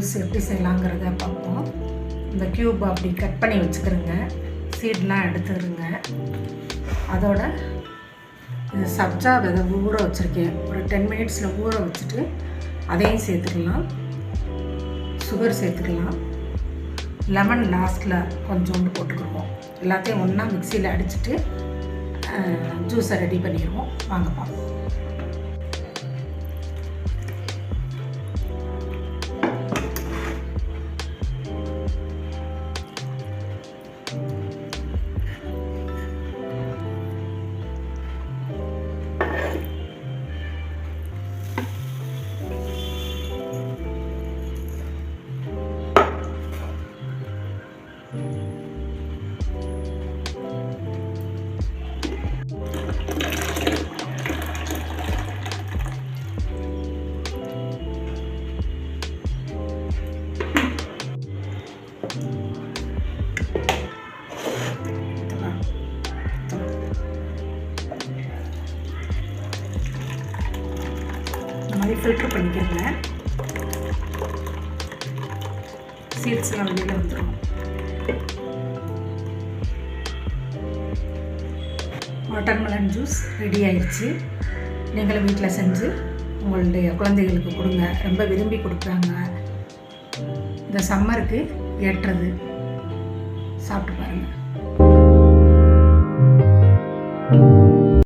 Juice எப்படி செய்யலாங்கிறத பார்ப்போம். இந்த க்யூப் அப்படி கட் பண்ணி வச்சுக்கிறோங்க. சீட்லாம் எடுத்துக்கிறோங்க. அதோட இது சப்ஜா விதை ஊற வச்சுருக்கேன். ஒரு 10 மினிட்ஸில் ஊற வச்சுட்டு அதையும் சேர்த்துக்கலாம். சுகர் சேர்த்துக்கலாம். லெமன் லாஸ்ட்டில் கொஞ்சோண்டு போட்டுக்கிடுவோம். எல்லாத்தையும் ஒன்றா மிக்சியில் அடிச்சுட்டு ஜூஸை ரெடி பண்ணிடுவோம். வாங்க பார்ப்போம். ஃபில்டர் பண்ணிக்கிறேங்க. சீட்ஸ்லாம் வெளியில் வந்துடும். வாட்டர்மெலன் ஜூஸ் ரெடி ஆயிடுச்சு. நீங்களும் வீட்டில் செஞ்சு உங்களுடைய குழந்தைகளுக்கு கொடுங்க. ரொம்ப விரும்பி கொடுக்குறாங்க. இந்த சம்மருக்கு ஏற்றது. சாப்பிட்டு பாருங்கள்.